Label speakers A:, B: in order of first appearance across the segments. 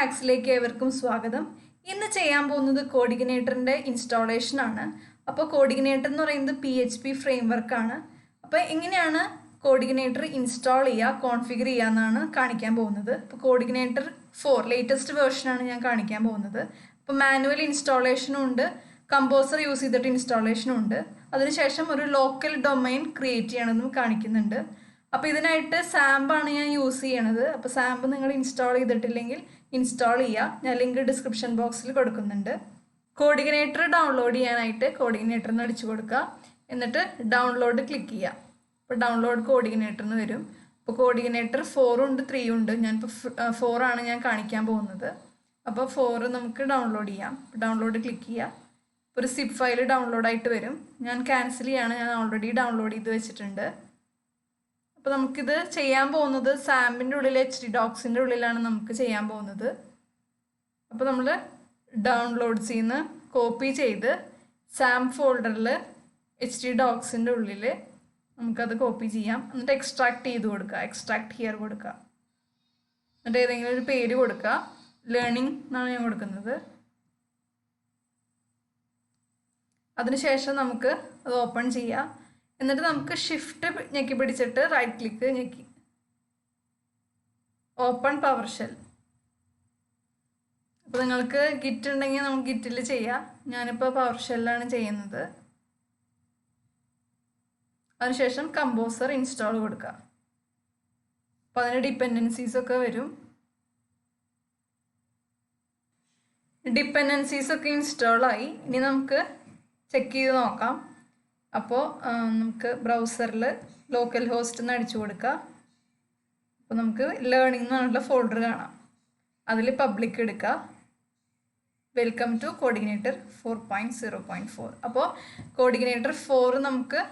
A: ഹാക്സിലേക്ക് ഏവർക്കും സ്വാഗതം. ഇന്ന് ചെയ്യാൻ പോകുന്നത് കോഡിഗ്നേറ്ററിൻ്റെ ഇൻസ്റ്റാളേഷൻ ആണ്. അപ്പോൾ കോഡിഗ്നേറ്റർ എന്ന് പറയുന്നത് PHP ഫ്രെയിംവർക്ക് ആണ്. അപ്പോൾ എങ്ങനെയാണ് കോഡിഗ്നേറ്റർ ഇൻസ്റ്റാൾ ചെയ്യുക, കോൺഫിഗർ ചെയ്യുക എന്നാണ് കാണിക്കാൻ പോകുന്നത്. അപ്പോൾ കോഡിഗ്നേറ്റർ 4 ലേറ്റസ്റ്റ് വേർഷനാണ് ഞാൻ കാണിക്കാൻ പോകുന്നത്. അപ്പോൾ മാനുവൽ ഇൻസ്റ്റാളേഷനും ഉണ്ട്, കമ്പോസർ യൂസ് ചെയ്തിട്ട് ഇൻസ്റ്റാളേഷനും ഉണ്ട്. അതിനുശേഷം ഒരു ലോക്കൽ ഡൊമൈൻ ക്രിയേറ്റ് ചെയ്യണമെന്നും കാണിക്കുന്നുണ്ട്. അപ്പോൾ ഇതിനായിട്ട് Xampp ആണ് ഞാൻ യൂസ് ചെയ്യണത്. അപ്പോൾ Xampp നിങ്ങൾ ഇൻസ്റ്റാൾ ചെയ്തിട്ടില്ലെങ്കിൽ ഇൻസ്റ്റാൾ ചെയ്യുക. ഞാൻ ലിങ്ക് ഡിസ്ക്രിപ്ഷൻ ബോക്സിൽ കൊടുക്കുന്നുണ്ട്. കോഡിഗ്നേറ്റർ ഡൗൺലോഡ് ചെയ്യാനായിട്ട് കോഡിഗ്നേറ്ററിന് അടിച്ചു കൊടുക്കുക. എന്നിട്ട് ഡൗൺലോഡ് ക്ലിക്ക് ചെയ്യുക. അപ്പോൾ ഡൗൺലോഡ് കോഡിഗ്നേറ്റർ എന്ന് വരും. അപ്പോൾ കോഡിഗ്നേറ്റർ 4 ഉണ്ട്, 3 ഉണ്ട്. ഞാനിപ്പോൾ 4 ആണ് ഞാൻ കാണിക്കാൻ പോകുന്നത്. അപ്പോൾ 4 നമുക്ക് ഡൗൺലോഡ് ചെയ്യാം. ഡൗൺലോഡ് ക്ലിക്ക് ചെയ്യുക. ഒരു സിപ്പ് ഫയൽ ഡൗൺലോഡ് ആയിട്ട് വരും. ഞാൻ ക്യാൻസൽ ചെയ്യാണ്, ഞാൻ ഓൾറെഡി ഡൗൺലോഡ് ചെയ്ത് വെച്ചിട്ടുണ്ട്. അപ്പോൾ നമുക്കിത് ചെയ്യാൻ പോകുന്നത് Xamppൻ്റെ ഉള്ളിൽ HD docsൻ്റെ ഉള്ളിലാണ് നമുക്ക് ചെയ്യാൻ പോകുന്നത്. അപ്പോൾ നമ്മൾ ഡൗൺലോഡ്സിൽ നിന്ന് കോപ്പി ചെയ്ത് Xampp ഫോൾഡറിൽ HD docsൻ്റെ ഉള്ളിൽ നമുക്കത് കോപ്പി ചെയ്യാം. എന്നിട്ട് എക്സ്ട്രാക്ട് ചെയ്ത് കൊടുക്കുക. എക്സ്ട്രാക്ട് ഹിയർ കൊടുക്കുക. എന്നിട്ട് ഏതെങ്കിലും ഒരു പേര് കൊടുക്കുക. ലേണിംഗ് എന്നാണ് ഞാൻ കൊടുക്കുന്നത്. അതിനുശേഷം നമുക്ക് അത് ഓപ്പൺ ചെയ്യാം. എന്നിട്ട് നമുക്ക് ഷിഫ്റ്റ് ഞെക്കി പിടിച്ചിട്ട് റൈറ്റ് ക്ലിക്ക് ഞെക്കി ഓപ്പൺ പവർ ഷെൽ. അപ്പോൾ നിങ്ങൾക്ക് ഗിറ്റ് ഉണ്ടെങ്കിൽ നമുക്ക് ഗിറ്റിൽ ചെയ്യാം. ഞാനിപ്പോൾ പവർ ഷെല്ലാണ് ചെയ്യുന്നത്. അതിനുശേഷം കമ്പോസർ ഇൻസ്റ്റാൾ കൊടുക്കുക. അപ്പോൾ അതിന് ഡിപ്പെൻഡൻസീസ് ഒക്കെ വരും. ഡിപ്പെൻഡൻസീസ് ഒക്കെ ഇൻസ്റ്റാളായി. ഇനി നമുക്ക് ചെക്ക് ചെയ്ത് നോക്കാം. അപ്പോൾ നമുക്ക് ബ്രൗസറിൽ ലോക്കൽ ഹോസ്റ്റ് എന്ന് അടിച്ചു കൊടുക്കുക. അപ്പോൾ നമുക്ക് ലേണിംഗ് എന്ന് പറഞ്ഞിട്ടുള്ള ഫോൾഡർ കാണാം. അതിൽ പബ്ലിക് എടുക്കുക. Welcome to CodeIgniter 4.0.4. അപ്പോൾ കോഡിഗ്നേറ്റർ 4 നമുക്ക്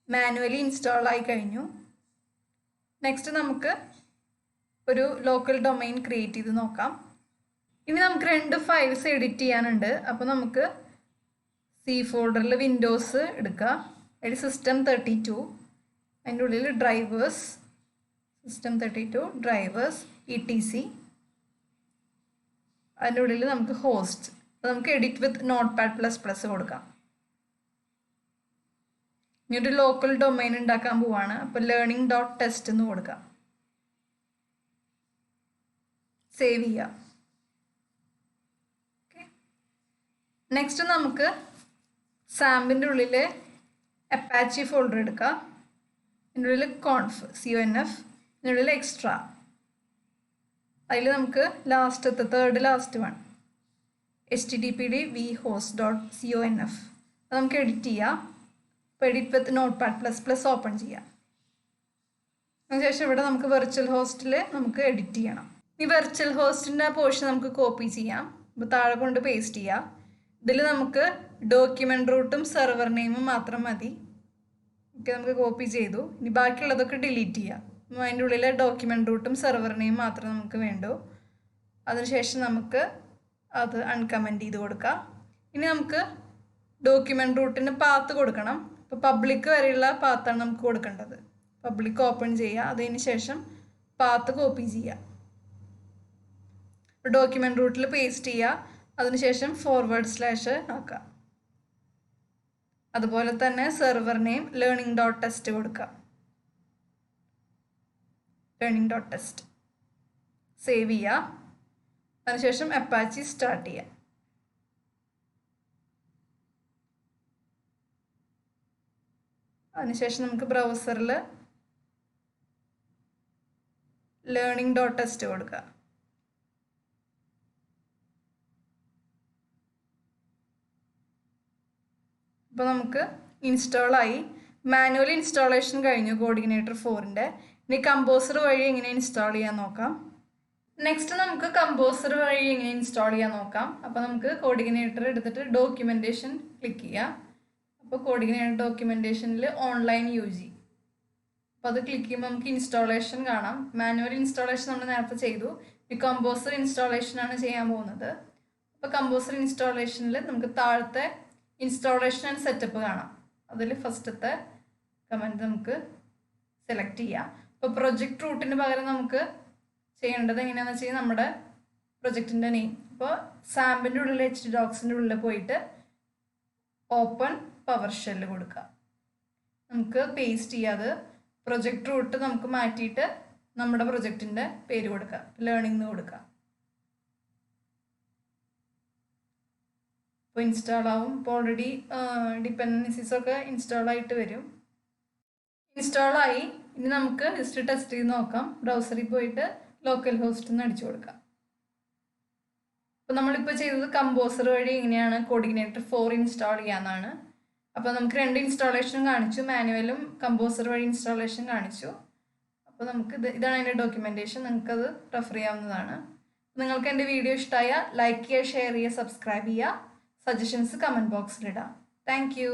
A: മാനുവലി ഇൻസ്റ്റാൾ ആയി കഴിഞ്ഞു. നെക്സ്റ്റ് നമുക്ക് ഒരു ലോക്കൽ ഡൊമൈൻ ക്രിയേറ്റ് ചെയ്ത് നോക്കാം. ഇനി നമുക്ക് 2 ഫയൽസ് എഡിറ്റ് ചെയ്യാനുണ്ട്. അപ്പോൾ നമുക്ക് C ഫോൾഡറിൽ വിൻഡോസ് എടുക്കുക. അതിൽ system32, അതിൻ്റെ ഉള്ളിൽ ഡ്രൈവേഴ്സ്, system32 ഡ്രൈവേഴ്സ് etc. അതിൻ്റെ ഉള്ളിൽ നമുക്ക് ഹോസ്റ്റ്, നമുക്ക് എഡിറ്റ് വിത്ത് Notepad++ കൊടുക്കാം. ഇനി ഒരു ലോക്കൽ ഡൊമൈൻ ഉണ്ടാക്കാൻ പോവാണ്. അപ്പോൾ learning.test എന്ന് കൊടുക്കാം. സേവ് ചെയ്യാം. നെക്സ്റ്റ് നമുക്ക് Xamppൻ്റെ ഉള്ളിൽ അപ്പാച്ചി ഫോൾഡർ എടുക്കുക. അതിൻ്റെ ഉള്ളിൽ conf അതിൻ്റെ ഉള്ളിൽ എക്സ്ട്രാ, അതിൽ നമുക്ക് third last one httpd vhost.conf അത് നമുക്ക് എഡിറ്റ് ചെയ്യാം. അപ്പോൾ എഡിറ്റ് വിത്ത് Notepad++ ഓപ്പൺ ചെയ്യാം. അതിനുശേഷം ഇവിടെ നമുക്ക് വെർച്വൽ ഹോസ്റ്റിൽ നമുക്ക് എഡിറ്റ് ചെയ്യണം. ഈ വെർച്വൽ ഹോസ്റ്റിൻ്റെ പോർഷൻ നമുക്ക് കോപ്പി ചെയ്യാം. അപ്പോൾ താഴെ കൊണ്ട് പേസ്റ്റ് ചെയ്യാം. ഇതിൽ നമുക്ക് ഡോക്യുമെൻ്റ് റൂട്ടും സെർവർ നെയിമും മാത്രം മതി. ഓക്കെ, നമുക്ക് കോപ്പി ചെയ്തു. ഇനി ബാക്കിയുള്ളതൊക്കെ ഡിലീറ്റ് ചെയ്യാം. അതിൻ്റെ ഉള്ളിലെ ഡോക്യുമെൻ്റ് റൂട്ടും സെർവർ നെയിം മാത്രം നമുക്ക് വേണ്ടു. അതിനുശേഷം നമുക്ക് അത് അൺകമൻറ്റ് ചെയ്ത് കൊടുക്കാം. ഇനി നമുക്ക് ഡോക്യുമെൻ്റ് റൂട്ടിന് പാത്ത് കൊടുക്കണം. ഇപ്പോൾ പബ്ലിക് വരെയുള്ള പാത്താണ് നമുക്ക് കൊടുക്കേണ്ടത്. പബ്ലിക് ഓപ്പൺ ചെയ്യുക. അതിന് ശേഷം പാത്ത് കോപ്പി ചെയ്യുക. ഡോക്യുമെൻ്റ് റൂട്ടിൽ പേസ്റ്റ് ചെയ്യുക. അതിനുശേഷം // ആക്കുക. അതുപോലെ തന്നെ സെർവർ നെയിം learning.test കൊടുക്കുക. learning.test സേവ് ചെയ്യുക. അതിനുശേഷം അപ്പാച്ചി സ്റ്റാർട്ട് ചെയ്യുക. അതിനുശേഷം നമുക്ക് ബ്രൗസറിൽ learning.test കൊടുക്കുക. അപ്പോൾ നമുക്ക് ഇൻസ്റ്റാളായി. മാനുവൽ ഇൻസ്റ്റാളേഷൻ കഴിഞ്ഞു കോഡിഗ്നേറ്റർ 4ൻ്റെ. ഇനി കമ്പോസർ വഴി എങ്ങനെ ഇൻസ്റ്റാൾ ചെയ്യാൻ നോക്കാം. നെക്സ്റ്റ് നമുക്ക് കമ്പോസർ വഴി എങ്ങനെ ഇൻസ്റ്റാൾ ചെയ്യാൻ നോക്കാം. അപ്പോൾ നമുക്ക് കോഡിഗ്നേറ്റർ എടുത്തിട്ട് ഡോക്യുമെൻറ്റേഷൻ ക്ലിക്ക് ചെയ്യുക. അപ്പോൾ കോഡിഗ്നേറ്റർ ഡോക്യുമെൻറ്റേഷനിൽ ഓൺലൈൻ UG, അപ്പോൾ അത് ക്ലിക്ക് ചെയ്യുമ്പോൾ നമുക്ക് ഇൻസ്റ്റാളേഷൻ കാണാം. മാനുവൽ ഇൻസ്റ്റാളേഷൻ നമ്മൾ നേരത്തെ ചെയ്തു. ഈ കമ്പോസർ ഇൻസ്റ്റാളേഷനാണ് ചെയ്യാൻ പോകുന്നത്. അപ്പോൾ കമ്പോസർ ഇൻസ്റ്റാളേഷനിൽ നമുക്ക് താഴത്തെ ഇൻസ്റ്റാളേഷൻ ആൻഡ് സെറ്റപ്പ് കാണാം. അതിൽ ഫസ്റ്റത്തെ കമൻറ്റ് നമുക്ക് സെലക്ട് ചെയ്യാം. ഇപ്പോൾ പ്രൊജക്റ്റ് റൂട്ടിന് പകരം നമുക്ക് ചെയ്യേണ്ടത് എങ്ങനെയാണെന്ന് വെച്ച് കഴിഞ്ഞാൽ നമ്മുടെ പ്രൊജക്റ്റിൻ്റെ നെയിം. അപ്പോൾ സാമ്പിൻ്റെ ഉള്ളിൽ htdocsൻ്റെ ഉള്ളിൽ പോയിട്ട് ഓപ്പൺ പവർ ഷെല്ല് കൊടുക്കുക. നമുക്ക് പേസ്റ്റ് ചെയ്യാതെ പ്രൊജക്റ്റ് റൂട്ട് നമുക്ക് മാറ്റിയിട്ട് നമ്മുടെ പ്രൊജക്റ്റിൻ്റെ പേര് കൊടുക്കുക, ലേണിംഗ് എന്ന് കൊടുക്കുക. ഇപ്പോൾ ഇൻസ്റ്റാൾ ആവും. ഇപ്പോൾ ഓൾറെഡി ഡിപ്പെൻഡൻസീസൊക്കെ ഇൻസ്റ്റാൾ ആയിട്ട് വരും. ഇൻസ്റ്റാളായി. ഇനി നമുക്ക് ജസ്റ്റ് ടെസ്റ്റ് ചെയ്ത് നോക്കാം. ബ്രൗസറിൽ പോയിട്ട് ലോക്കൽ ഹോസ്റ്റ് എന്ന് അടിച്ചു കൊടുക്കാം. അപ്പോൾ നമ്മളിപ്പോൾ ചെയ്തത് കമ്പോസർ വഴി എങ്ങനെയാണ് കോഡിഗ്നേറ്റർ 4 ഇൻസ്റ്റാൾ ചെയ്യാമെന്നാണ്. അപ്പോൾ നമുക്ക് 2 ഇൻസ്റ്റാളേഷനും കാണിച്ചു, മാനുവലും കമ്പോസർ വഴി ഇൻസ്റ്റാളേഷൻ കാണിച്ചു. അപ്പോൾ നമുക്ക് ഇതാണ് അതിൻ്റെ ഡോക്യുമെൻറ്റേഷൻ, നിങ്ങൾക്കത് റെഫർ ചെയ്യാവുന്നതാണ്. നിങ്ങൾക്ക് എൻ്റെ വീഡിയോ ഇഷ്ടമായ ലൈക്ക് ചെയ്യുക, ഷെയർ ചെയ്യുക, സബ്സ്ക്രൈബ് ചെയ്യുക. സജഷൻസ് കമൻറ്റ് ബോക്സിലിടാം. Thank U.